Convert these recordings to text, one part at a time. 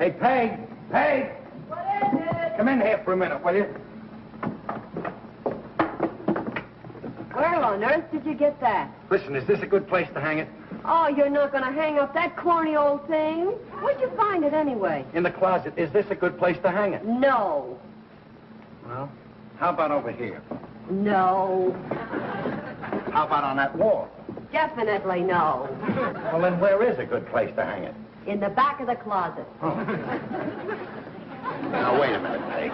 Hey, Peg! Peg! What is it? Come in here for a minute, will you? Where on earth did you get that? Listen, is this a good place to hang it? Oh, you're not going to hang up that corny old thing? Where'd you find it anyway? In the closet. Is this a good place to hang it? No. Well, how about over here? No. How about on that wall? Definitely no. Well, then where is a good place to hang it? In the back of the closet. Oh. Now, wait a minute, Peg.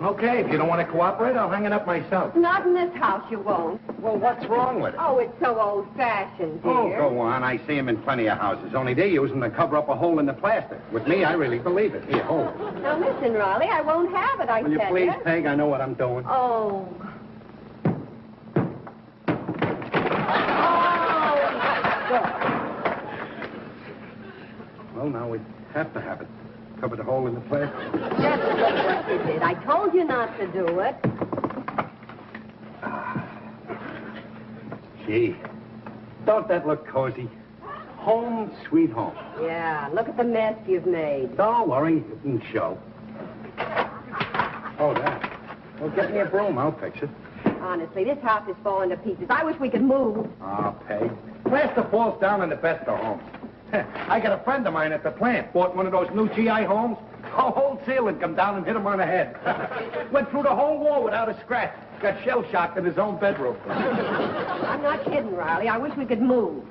Okay, if you don't want to cooperate, I'll hang it up myself. Not in this house, you won't. Well, what's wrong with it? Oh, it's so old-fashioned, dear. Oh, go on. I see them in plenty of houses. Only they're using to cover up a hole in the plaster. With me, I really believe it. Here, hold it. Now, listen, Riley, I won't have it, I Will you tell please, Peg? I know what I'm doing. Oh. Well, now we have to have it. Cover the hole in the plaster. Just look what you did. I told you not to do it. Gee, don't that look cozy? Home, sweet home. Yeah, look at the mess you've made. Don't worry, it can show. Oh, that. Well, get me a broom, I'll fix it. Honestly, this house is falling to pieces. I wish we could move. Oh, Peg. Plaster falls down in the best of homes. I got a friend of mine at the plant. Bought one of those new GI homes. The whole ceiling come down and hit him on the head. Went through the whole wall without a scratch. Got shell-shocked in his own bedroom. I'm not kidding, Riley. I wish we could move.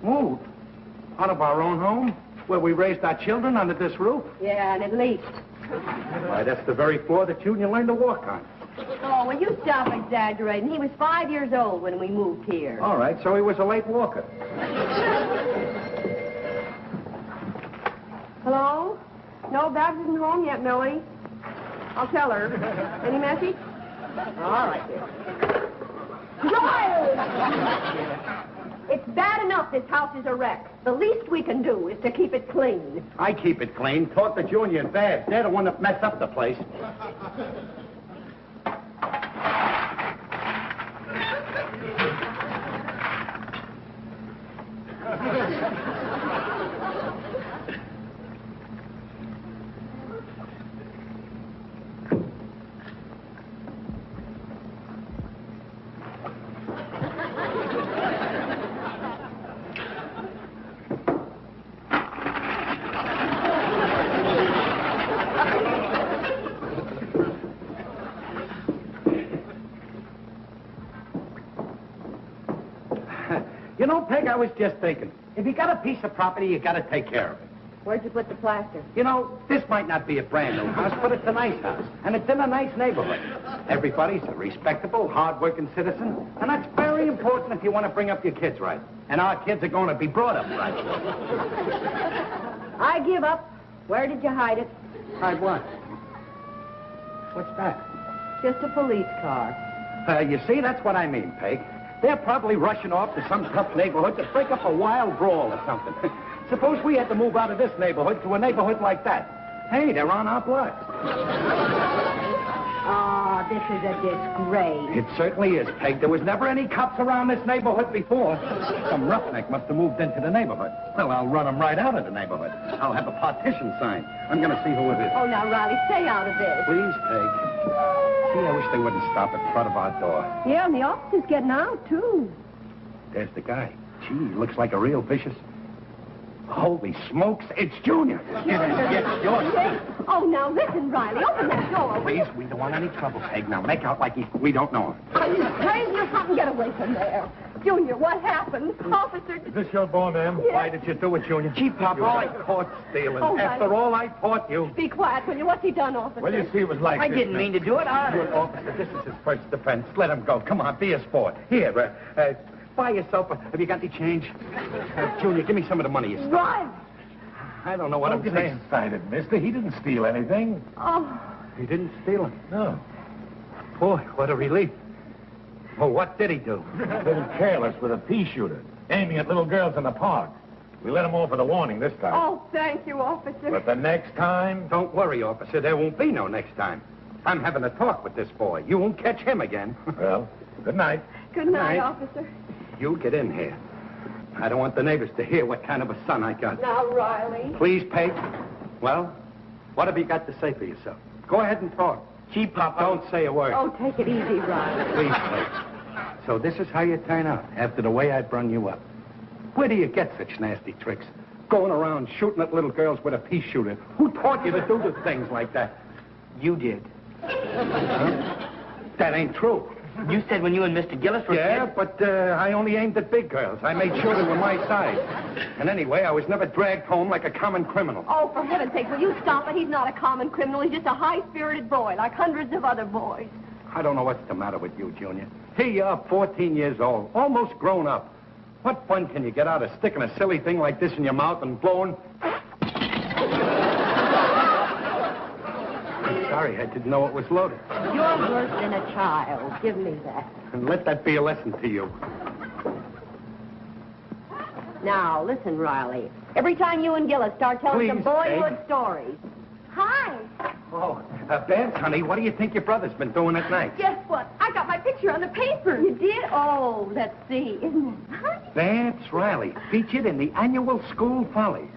Move? Out of our own home? Where we raised our children under this roof? Yeah, and at least. Why, that's the very floor that Junior learned to walk on. Oh, will you stop exaggerating? He was 5 years old when we moved here. All right, so he was a late walker. Hello? No, Babs isn't home yet, Millie. I'll tell her. Any message? All right, dear. Giles! It's bad enough this house is a wreck. The least we can do is to keep it clean. I keep it clean. Talk to Junior and Babs. They're the one that messed up the place. You know, Peg, I was just thinking, if you got a piece of property, you got to take care of it. Where'd you put the plaster? You know, this might not be a brand new house, but it's a nice house, and it's in a nice neighborhood. Everybody's a respectable, hard-working citizen, and that's very important if you want to bring up your kids right. And our kids are going to be brought up right. I give up. Where did you hide it? Hide what? What's that? Just a police car. You see, that's what I mean, Peg. They're probably rushing off to some tough neighborhood to break up a wild brawl or something. Suppose we had to move out of this neighborhood to a neighborhood like that. Hey, they're on our block. Oh, this is a disgrace. It certainly is, Peg. There was never any cops around this neighborhood before. Some roughneck must have moved into the neighborhood. Well, I'll run them right out of the neighborhood. I'll have a partition sign. I'm going to see who it is. Oh, now, Riley, stay out of this. Please, Peg. Gee, I wish they wouldn't stop in front of our door. Yeah, and the officer's getting out, too. There's the guy. Gee, he looks like a real vicious. Holy smokes, it's Junior. Get in, get yours. Oh, now, listen, Riley, open that door. Please, we don't want any trouble, Peg. Now, make out like we don't know him. Are you crazy or something? Get away from there. Junior, what happened? Officer... Is this your boy, ma'am? Yes. Why did you do it, Junior? Gee, Papa, I caught stealing. Oh, After all I taught you. Be quiet, will you? What's he done, officer? Well, you see, it was like I this, didn't ma'am. mean to do it. Good officer, this is his first defense. Let him go. Come on, be a sport. Here, buy yourself a... Have you got any change? Junior, give me some of the money you stole. Run! I don't know what Don't I'm get saying. excited, mister. He didn't steal anything. Oh, He didn't steal it. No. Boy, what a relief. Well, what did he do? A little careless with a pea shooter, aiming at little girls in the park. We let him off with a warning this time. oh, thank you, officer. But the next time... Don't worry, officer. There won't be no next time. I'm having a talk with this boy. You won't catch him again. Well, good night. Good night, Night. officer. You get in here. I don't want the neighbors to hear what kind of a son I got. Now, Riley. Please, Peg. Well, what have you got to say for yourself? Go ahead and talk. Gee, Papa. Don't say a word. Oh, take it easy, Riley. Please, please. So this is how you turn out after the way I brung you up. Where do you get such nasty tricks? Going around shooting at little girls with a pea shooter. Who taught you to do the things like that? You did. Huh? That ain't true. You said when you and Mr. Gillis were Yeah, kids. but I only aimed at big girls. I made sure they were my size. And anyway, I was never dragged home like a common criminal. Oh, for heaven's sake, will you stop it? He's not a common criminal. He's just a high-spirited boy, like hundreds of other boys. I don't know what's the matter with you, Junior. Here you are, 14 years old, almost grown up. What fun can you get out of sticking a silly thing like this in your mouth and blowing? I'm sorry, I didn't know it was loaded. You're worse than a child. Give me that. And let that be a lesson to you. Now, listen, Riley. Every time you and Gillis start telling some Please, boyhood Peg. stories. Hi. Oh, Babs, honey, what do you think your brother's been doing at night? Guess what? I got my picture on the paper. You did? Oh, let's see. Isn't it nice? That's Riley, featured in the annual school follies.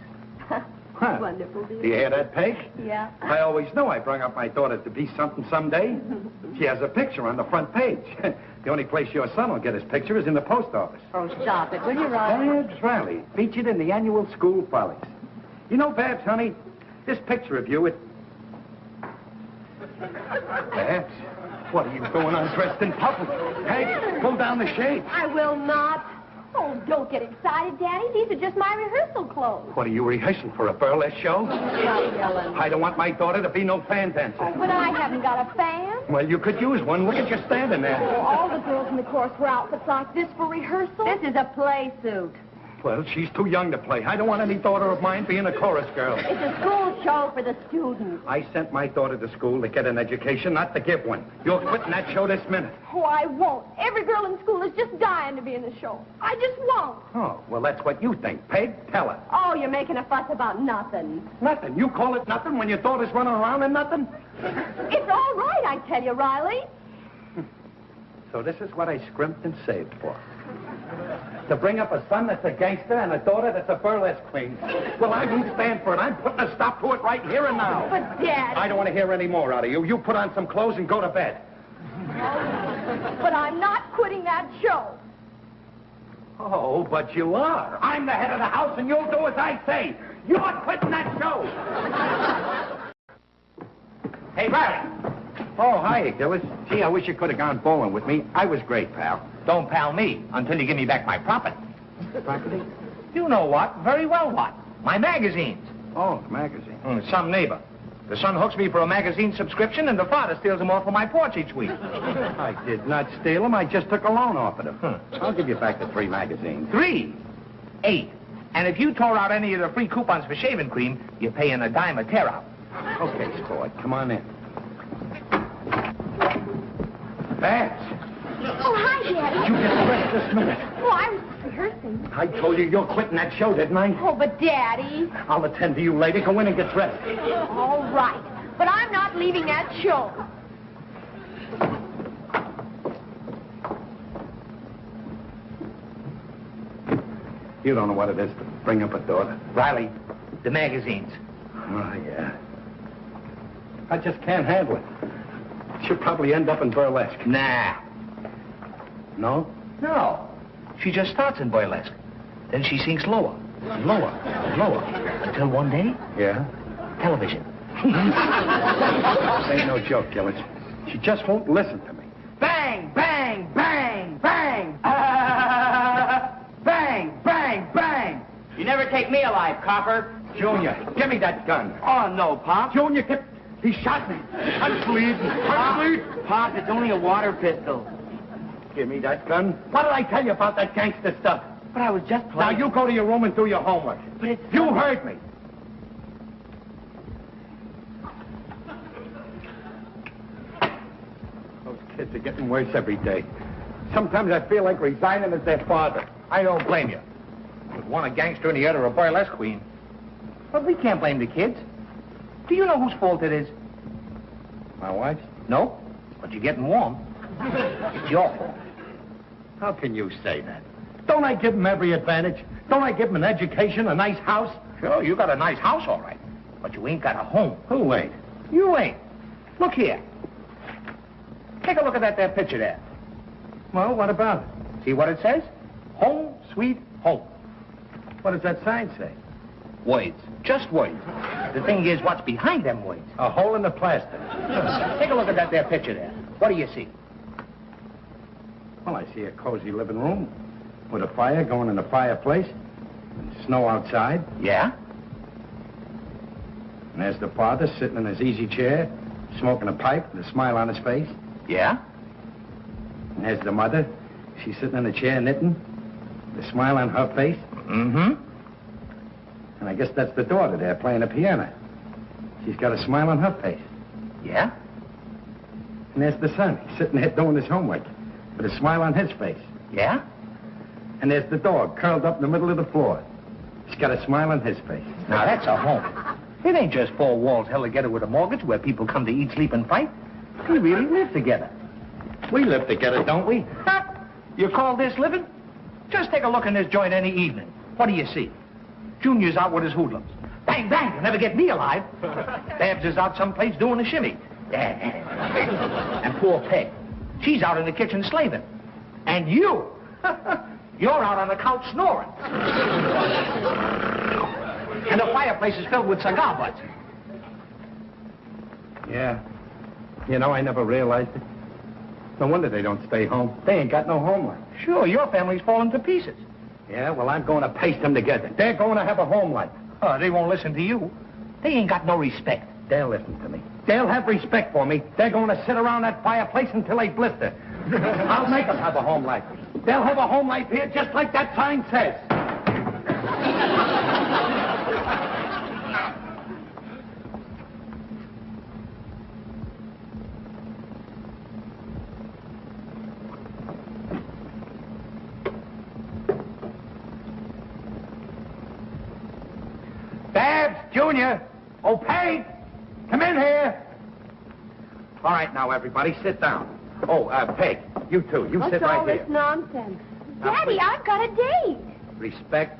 Huh. Wonderful, dear. Do you hear that, Peg? Yeah. I always knew I brung up my daughter to be something someday. She has a picture on the front page. The only place your son will get his picture is in the post office. Oh, stop it, will you, Riley? Babs Riley, featured in the annual school follies. You know, Babs, honey, this picture of you, Babs, what are you doing undressed in public? Peg, pull down the shades. I will not. Oh, don't get excited, Daddy. These are just my rehearsal clothes. What are you rehearsing for, a burlesque show? Stop yelling. I don't want my daughter to be no fan dancer. Oh, but I haven't got a fan. Well, you could use one. Look at you standing there. Oh, all the girls in the chorus wear outfits like this for rehearsal. This is a play suit. Well, she's too young to play. I don't want any daughter of mine being a chorus girl. It's a school show for the students. I sent my daughter to school to get an education, not to give one. You're quitting that show this minute. Oh, I won't. Every girl in school is just dying to be in the show. I just won't. Oh, well, that's what you think. Peg, tell her. Oh, you're making a fuss about nothing. Nothing. You call it nothing when your daughter's running around and nothing? It's all right, I tell you, Riley. So this is what I scrimped and saved for. To bring up a son that's a gangster and a daughter that's a burlesque queen. Well, I won't stand for it. I'm putting a stop to it right here and now. But, Dad... I don't want to hear any more out of you. You put on some clothes and go to bed. But I'm not quitting that show. Oh, but you are. I'm the head of the house, and you'll do as I say. You're quitting that show. Hey, Riley. Oh, hiya, Gillis. Gee, I wish you could have gone bowling with me. I was great, pal. Don't pal me until you give me back my property. Property? You know what? Very well what? My magazines. Oh, the magazine. Some neighbor. The son hooks me for a magazine subscription, and the father steals them off of my porch each week. I did not steal them. I just took a loan off of them. I'll give you back the 3 magazines. 3, 8. And if you tore out any of the free coupons for shaving cream, you're paying a dime a tear out. Okay, sport. Come on in. Babs, Oh, hi, Daddy. you get dressed this minute. Oh, I was rehearsing. I told you you're quitting that show, didn't I? Oh, but Daddy... I'll attend to you later. Go in and get dressed. All right. But I'm not leaving that show. You don't know what it is to bring up a daughter. Riley, the magazines. Oh, yeah. I just can't handle it. She'll probably end up in burlesque. Nah. No? No. She just starts in burlesque. Then she sinks lower, lower, lower. Until one day, Yeah? television. This ain't no joke, Gillis. She just won't listen to me. Bang, bang, bang, bang. Bang, bang, bang. You never take me alive, copper. Junior, give me that gun. Oh, no, Pop. Junior, he shot me. I'm bleeding. I'm bleeding. Pop, it's only a water pistol. Give me that gun. What did I tell you about that gangster stuff? But I was just Now, playing. you go to your room and do your homework. But it's... You heard me. Those kids are getting worse every day. Sometimes I feel like resigning as their father. I don't blame you. With one a gangster and the other a burlesque queen. But we can't blame the kids. Do you know whose fault it is? My wife's? No, but you're getting warm. It's your fault. How can you say that? Don't I give them every advantage? Don't I give them an education, a nice house? Sure, you got a nice house, all right. but you ain't got a home. Who ain't? You ain't. Look here. Take a look at that there picture there. Well, what about it? See what it says? Home, sweet home. What does that sign say? Words. Just words. The thing is, what's behind them words? A hole in the plaster. Take a look at that there picture there. What do you see? Well, I see a cozy living room with a fire going in the fireplace and snow outside. Yeah? And there's the father sitting in his easy chair, smoking a pipe with a smile on his face. Yeah? And there's the mother. She's sitting in a chair knitting, with a smile on her face. Mm-hmm. And I guess that's the daughter there playing the piano. She's got a smile on her face. Yeah? And there's the son. He's sitting there doing his homework with a smile on his face. Yeah? And there's the dog curled up in the middle of the floor. He's got a smile on his face. Now, that's a home. It ain't just four walls held together with a mortgage where people come to eat, sleep, and fight. We really live together. We live together, don't we? Huh? You call this living? Just take a look in this joint any evening. What do you see? Junior's out with his hoodlums. Bang, bang, you'll never get me alive. Babs is out someplace doing a shimmy. Yeah. And poor Peg. She's out in the kitchen slaving. And you, you're out on the couch snoring. And the fireplace is filled with cigar butts. Yeah. You know, I never realized it. No wonder they don't stay home. They ain't got no home life. Sure, your family's falling to pieces. Yeah, well, I'm going to paste them together. They're going to have a home life. Oh, they won't listen to you. They ain't got no respect. They'll listen to me. They'll have respect for me. They're going to sit around that fireplace until they blister. I'll make them have a home life. They'll have a home life here just like that sign says. Babs, Junior, Peg, come in here. All right, now, everybody, sit down. Oh, Peg, you too. You sit right here. What's all this nonsense? Now, Daddy, please. I've got a date. Respect.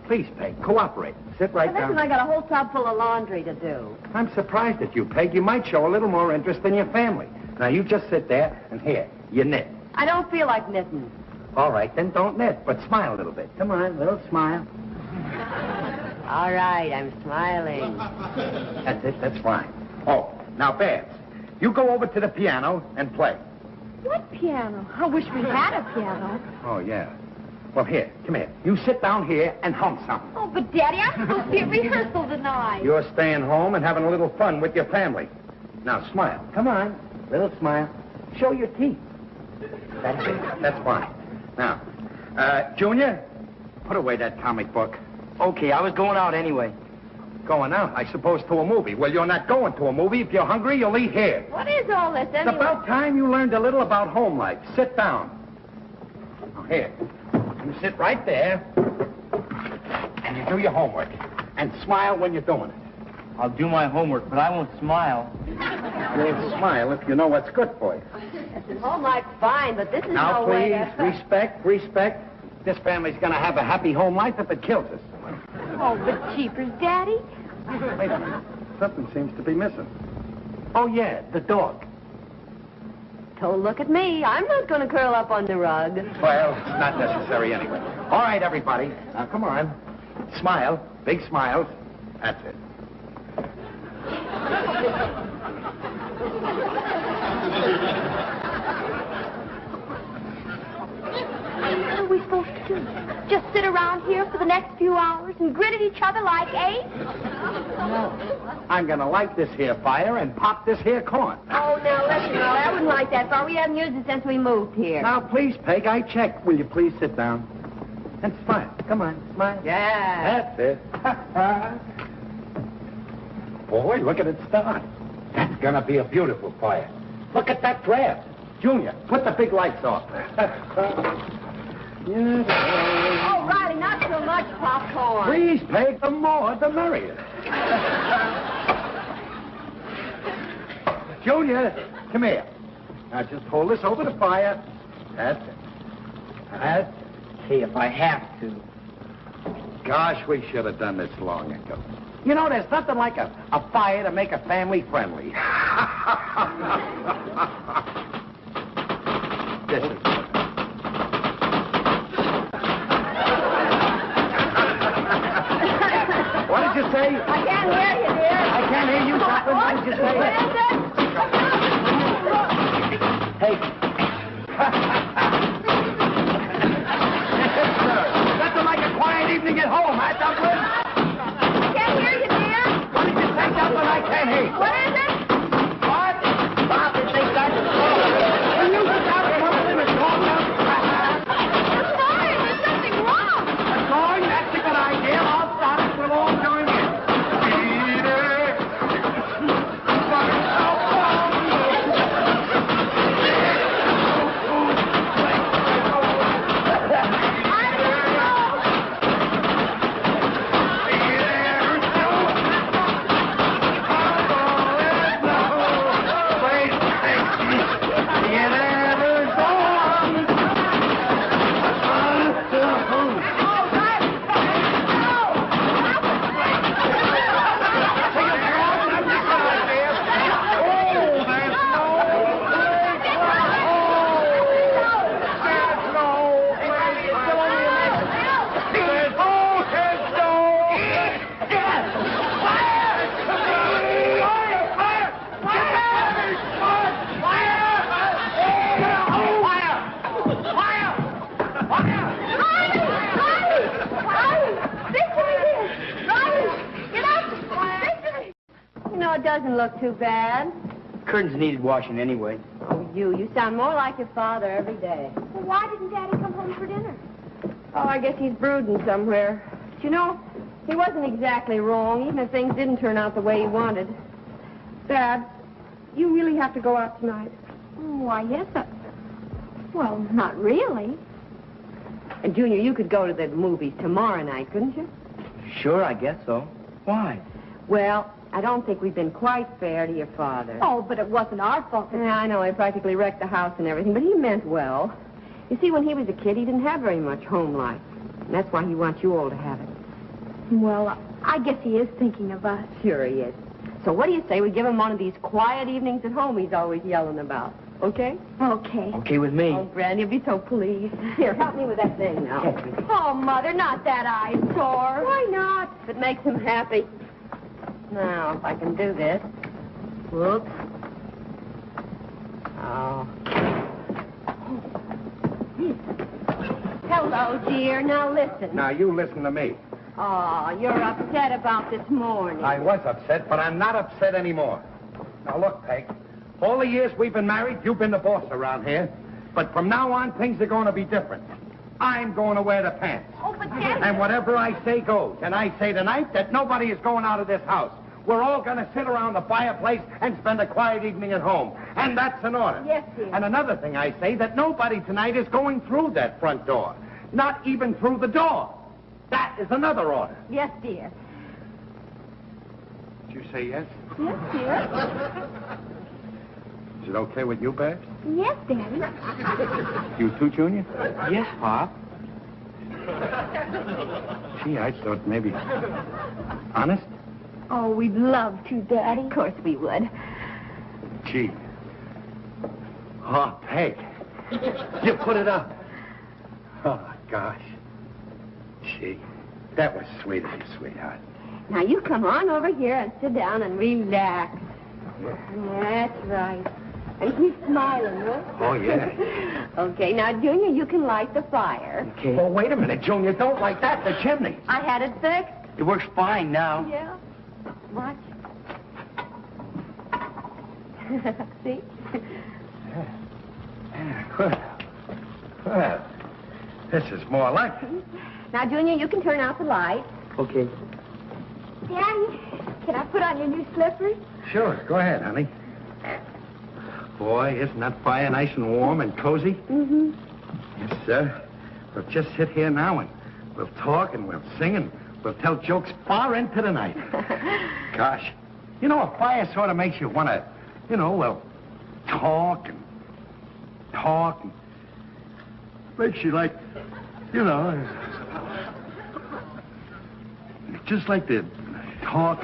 Please, Peg, cooperate. Sit right Listen, down. I got a whole tub full of laundry to do. I'm surprised at you, Peg. You might show a little more interest in your family. Now, you just sit there, and here, you knit. I don't feel like knitting. All right, then don't knit, but smile a little bit. Come on, little smile. All right, I'm smiling. That's it, that's fine. Oh, now, Babs, you go over to the piano and play. What piano? I wish we had a piano. Oh, yeah. Well, here, come here. You sit down here and hum something. Oh, but Daddy, I'm supposed to be at rehearsal tonight. You're staying home and having a little fun with your family. Now, smile. Come on. Little smile. Show your teeth. That's it. That's fine. Now, Junior, put away that comic book. Okay, I was going out anyway. Going out, I suppose, to a movie. Well, you're not going to a movie. If you're hungry, you'll eat here. What is all this It's anyway? about time you learned a little about home life. Sit down. Now, here. You sit right there, and you do your homework. And smile when you're doing it. I'll do my homework, but I won't smile. You'll smile if you know what's good for you. Home life's fine, but this is Now, no way please, to... respect, respect. This family's going to have a happy home life if it kills us. Oh, but jeepers, Daddy. Wait a minute. Something seems to be missing. Oh, yeah, the dog. Don't look at me. I'm not going to curl up on the rug. Well, it's not necessary anyway. All right, everybody. Now, come on. Smile. Big smiles. That's it. What are we supposed to do? Just sit around here for the next few hours and grin at each other like apes? No. I'm going to light this here fire and pop this here corn. Oh, now, listen, now, I wouldn't like that, for we haven't used it since we moved here. Now, please, Peg, I checked. Will you please sit down? And smile. Come on, smile. Yeah. That's it. Boy, look at it start. That's going to be a beautiful fire. Look at that draft. Junior, put the big lights off. Oh, Riley, not so much popcorn. Please, Peg, the more, the merrier. Junior, come here. Now, just hold this over the fire. That's it. That's it. Hey, if I have to. Gosh, we should have done this long ago. You know, there's nothing like a fire to make a family friendly. This is... What did you say? I can't hear you, dear. I can't hear you, Joplin. What did you say? What is it? Hey. Nothing like a quiet evening at home, huh, Joplin? I can't hear you, dear. What did you say, Joplin? I can't hear you. What is it? What? Bob, it thinks that's a song. Will you sit down and come in and talk now? You're fine. There's something wrong. A song? That's a good idea. I'll start it. We'll all join in. It doesn't look too bad. Curtains needed washing anyway. Oh, you sound more like your father every day. Well, why didn't Daddy come home for dinner? Oh, I guess he's brooding somewhere. But you know, he wasn't exactly wrong, even if things didn't turn out the way he wanted. Dad, you really have to go out tonight. Why, yes. Well, not really. And, Junior, you could go to the movies tomorrow night, couldn't you? Sure, I guess so. Why? Well, I don't think we've been quite fair to your father. Oh, but it wasn't our fault. Yeah, I know. He practically wrecked the house and everything, but he meant well. You see, when he was a kid, he didn't have very much home life. And that's why he wants you all to have it. Well, I guess he is thinking of us. Sure he is. So what do you say we give him one of these quiet evenings at home he's always yelling about? Okay? Okay. Okay with me. Oh, Gran, you'll be so pleased. Here, help me with that thing now. Oh, Mother, not that eyesore. Why not? If it makes him happy. Now, if I can do this. Whoops. Oh. Hello, dear. Now listen. Now, you listen to me. Oh, you're upset about this morning. I was upset, but I'm not upset anymore. Now, look, Peg. All the years we've been married, you've been the boss around here. But from now on, things are going to be different. I'm going to wear the pants. Oh, but Daddy... And whatever I say goes. And I say tonight that nobody is going out of this house. We're all going to sit around the fireplace and spend a quiet evening at home. And that's an order. Yes, dear. And another thing I say, that nobody tonight is going through that front door. Not even through the door. That is another order. Yes, dear. Did you say yes? Yes, dear. Is it okay with you, Babs? Yes, Daddy. You too, Junior? Yes, Pop. Gee, I thought maybe... Honest? Oh, we'd love to, Daddy. Of course we would. Gee. Oh, Peg. You put it up. Oh, gosh. Gee, that was sweet of you, sweetheart. Now, you come on over here and sit down and relax. Yeah. That's right. And keep smiling, huh? Oh, yeah. Okay, now, Junior, you can light the fire. Okay. Well, wait a minute, Junior. Don't like that. The chimney. I had it fixed. It works fine now. Yeah. Watch. See? Well, this is more like it. Now, Junior, you can turn out the light. Okay. Daddy, can I put on your new slippers? Sure, go ahead, honey. Boy, isn't that fire nice and warm and cozy? Mm-hmm. Yes, sir. We'll just sit here now and we'll talk and we'll sing and we'll tell jokes far into the night. Gosh. You know, a fire sort of makes you want to, well, talk and makes you like, just like to talk.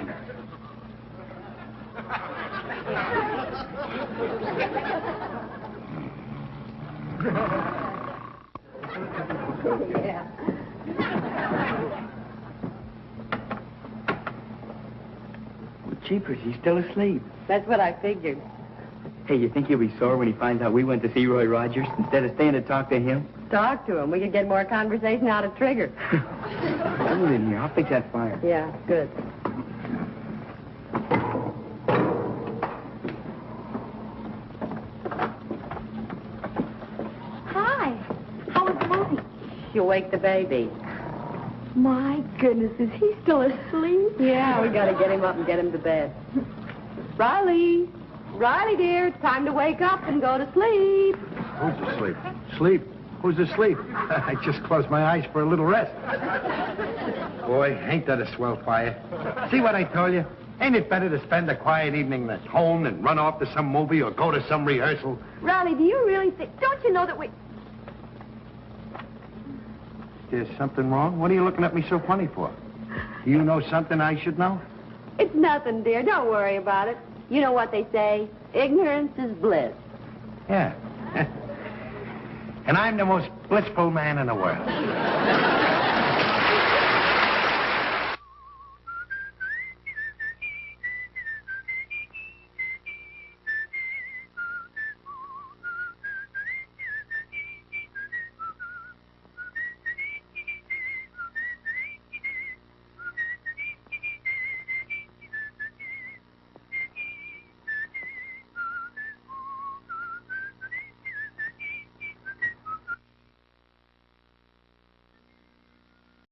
Yeah. Well, jeepers, he's still asleep. That's what I figured. Hey, you think he'll be sore when he finds out we went to see Roy Rogers instead of staying to talk to him? Talk to him. We could get more conversation out of Trigger. Come in here. I'll fix that fire. Yeah, good. Hi. How was the movie? You wake the baby. My goodness, is he still asleep? Yeah, we gotta get him up and get him to bed. Riley! Riley, dear, it's time to wake up and go to sleep. Who's asleep? Sleep? Who's asleep? I just closed my eyes for a little rest. Boy, ain't that a swell fire? See what I told you? Ain't it better to spend a quiet evening at home than run off to some movie or go to some rehearsal? Riley, do you really think... Don't you know that we... There's something wrong? What are you looking at me so funny for? Do you know something I should know? It's nothing, dear. Don't worry about it. You know what they say? Ignorance is bliss. Yeah. And I'm the most blissful man in the world.